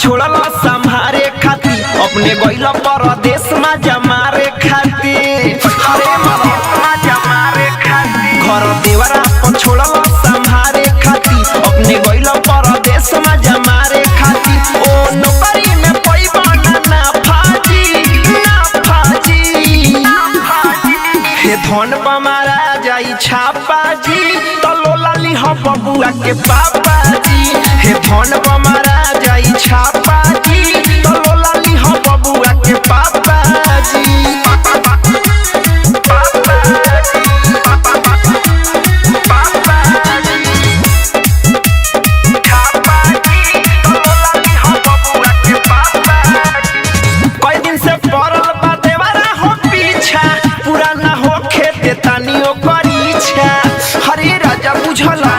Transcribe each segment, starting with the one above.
छोड़ला संभारे खाती अपने गइला परदेश में जमारे खाती अरे ममा जमारे खाती घर देवरा पर छोड़ला संभारे खाती अपने गइला परदेश में जमारे खाती ओ नौकरी में पैबा ना फाजी हे धन बमारा जाई छापा जी तलो लाली हो बबुआ के पापा जी हे धन बमारा जाई छापा जी तलो लाली हो बबुआ के पापा जी कई दिन से पड़ल बा देवरा हो पीछा पूरा ना हो खेते तानियो करी छा हरे राजा बुझला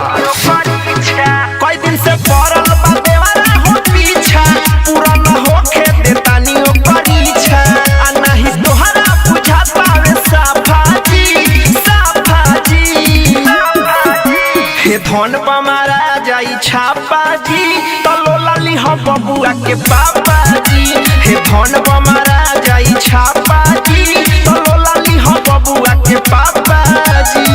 कई दिन से पड़ल बा देवरा हो पीछा पूरा ना हो खेते तानियो करी छा आ नहीं तोहरा बुझाता वे साफा जी हे धन बमारा जाई छापा जी तलो लाली हो बबुआ के पापा जी हे धन बमारा जाई छापा जी तलो लाली हो बबुआ के पापा जी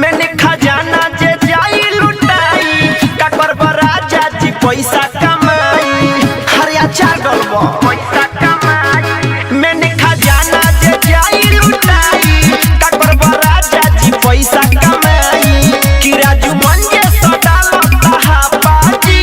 मैंने खजाना जे जाई लुटाई काकर राजा जी पैसा कमाई हरिया चागल पैसा कमाई मैंने खजाना जे जाई लुटाई काकर राजा जी पैसा कमाई कि राजू मंजे सदाल हापा जी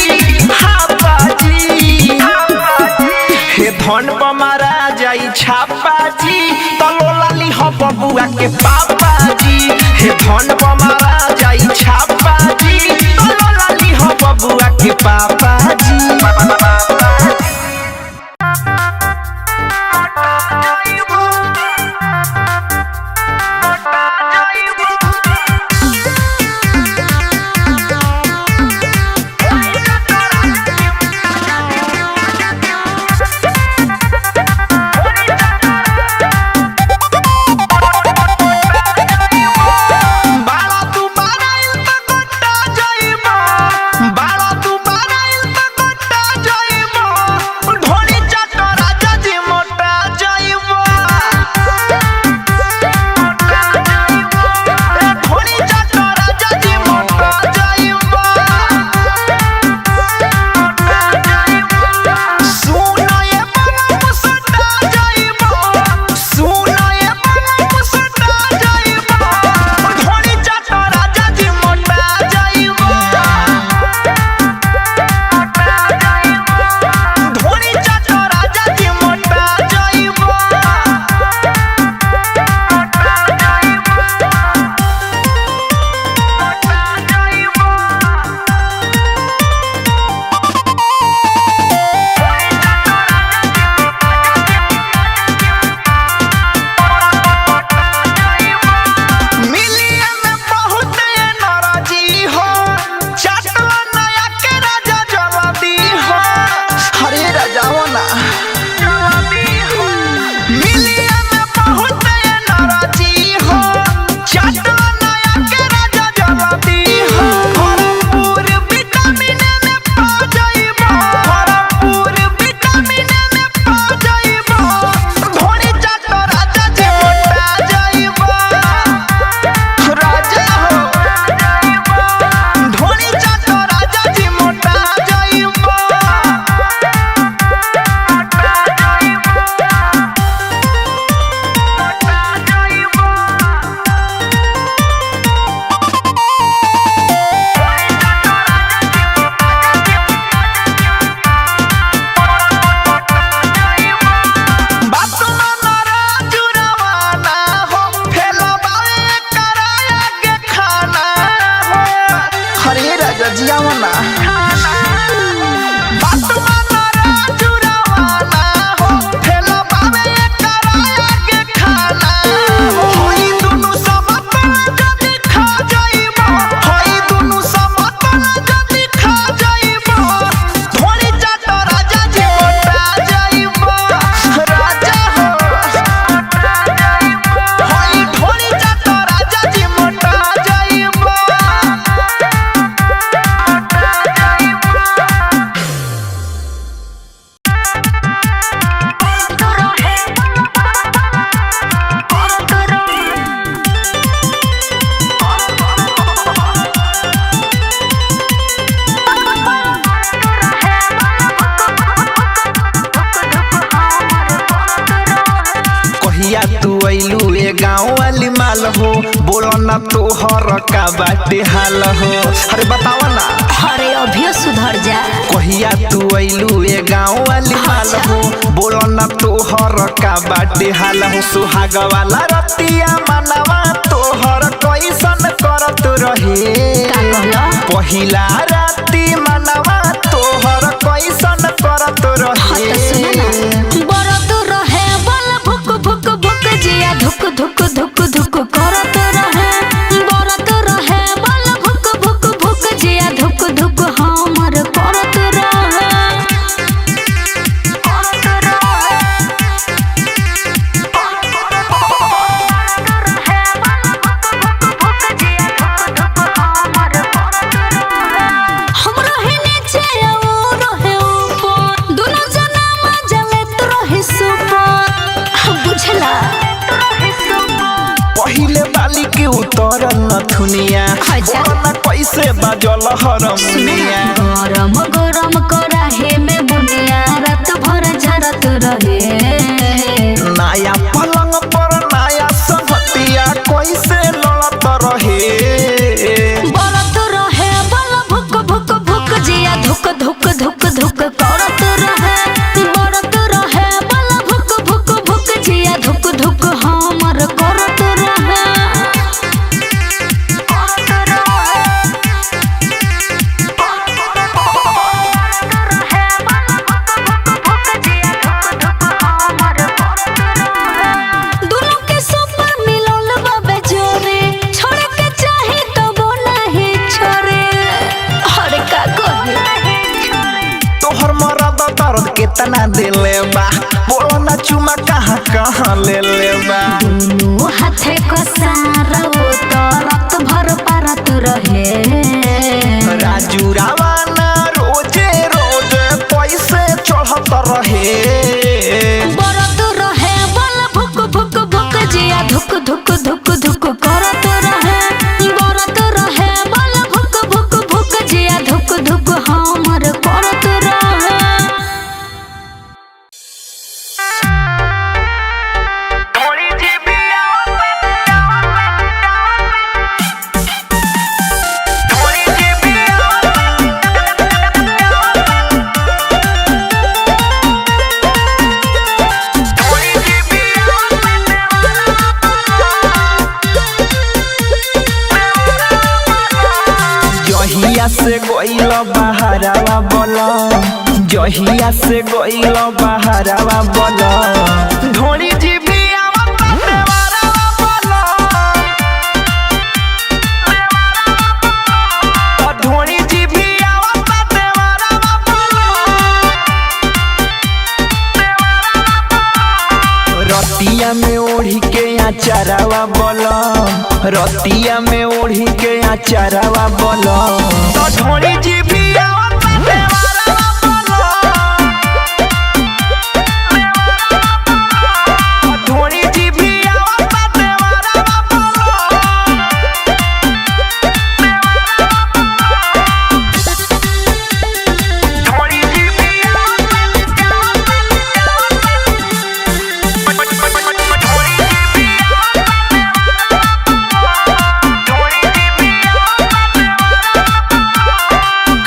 हे धन बमारा जाई छापा जी तलो लाली हो बबुआ के पापा जी हे धन बमारा जाई छापा जी तलो लाली हो बबुआ के पापा जी तू अइलू ए गाँव वाली माल हो, बोलो ना तोहर का बाटे हाल हो। अरे बताओ ना। अरे अभी सुधर जा। कहिया तू अइलू ए गाँव वाली माल हो, बोलो ना तोहर का बाटे हाल हो। सुहाग वाला रतिया मनवा तोहर कैसन करत रहे, पहिला राती मनवा तोहर कैसन करत रहे। बरत रहे बल भुक भुक भुक जिया धुक धुक धुक धुक करत रहे। बरत रहे बल भुक भुक भुक जिया धुक धुक हमर करत रहे। हमरा ही नीचे और रहे ऊपर, दोनों जना मजा लेत रहे सुपर। बुझला पहिले बाली के उतरल नथुनिया, ना कैसे बाजल हरमुनिया। गरम गरम कराहे में बुनिया रात भर झरत रहे। नया पलंग पर नया संगतिया कैसे लड़त रहे। बरत रहे बल भुक भुक भुक जिया धुक धुक धुक धुक करत रहे। बरत रहे बल भुक भुक भुक जिया धुक धुक हमर करत रहे। दोनों के सुपर मिलल बाबे जोरे, छोड़े के चाहे तो वो नहीं छोड़े। अरे का कहे तोहर मरद दर्द केतना देले बा, बोलो ना चुमा कहाँ कहाँ ले ले बा। दोनों हाथे को सारा वो तो रात भर परत रहे। राजू रावाना रोजे रोजे पैसे चढ़त रहे। बरत रहे बल भुक भुक भुक जिया धुक धुक धुक धुक करत रहे। बरत रहे बल भुक भुक भुक जिया धुक धुक हमर करत रहे। जहिया से गइल बहरावा बोला, जहिया से गइल बहरावा बोला, ढोली जीबिया देवरावा बोला, ढोली जीबिया देवरावा बोला। रतिया में ओढ़ी के आचारावा बोला, रतिया में ओढ़ी के आचारावा बोला, तो ढोली जीबिया देवरावा बोला, ढोली जीबिया देवरावा बोला।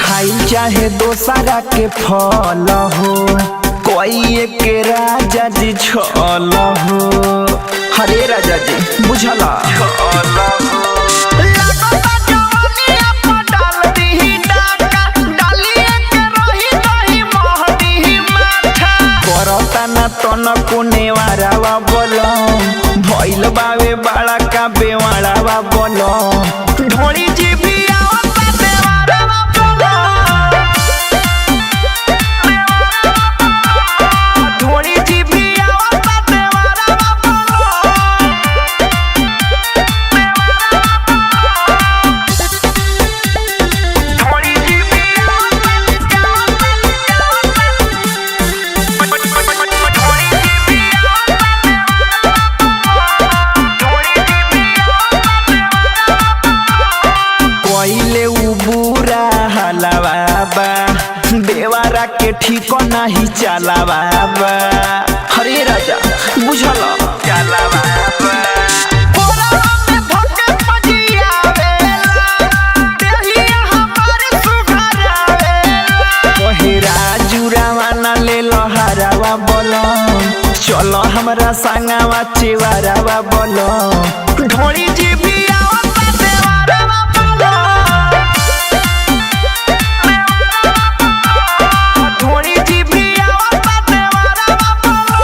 खाई चाहे दोसरा के फल हो, कोई के राजा जी छल हो। हरे राजा जी बुझला तन कोने वारावा बोलो, भइल बावे बाड़ा का बेवाड़ावा बोलो, ढोली जीबिया देवरावा बोलो, ढोली जीबिया देवरावा बोलो। हमरा संगवा चिवारावा बोलो ढोली जी भी आवता देवारावा बोलो ढोली जी भी आवता देवारावा बोलो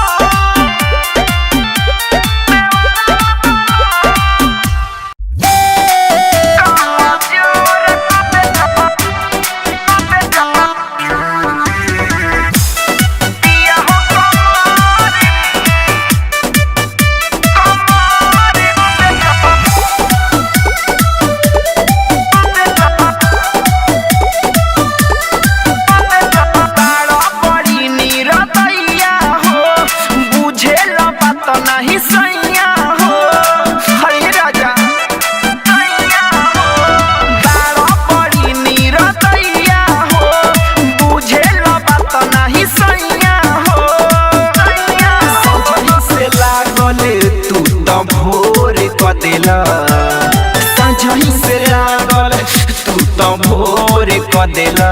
नहीं सैया हो हरे राजा सैया हो दाड़ा पड़ी नीरदैया हो बुझे लो बात नहीं सैया हो सजनी से लागल तू तो भोर क देला सजनी से लागल तू तो भोर क देला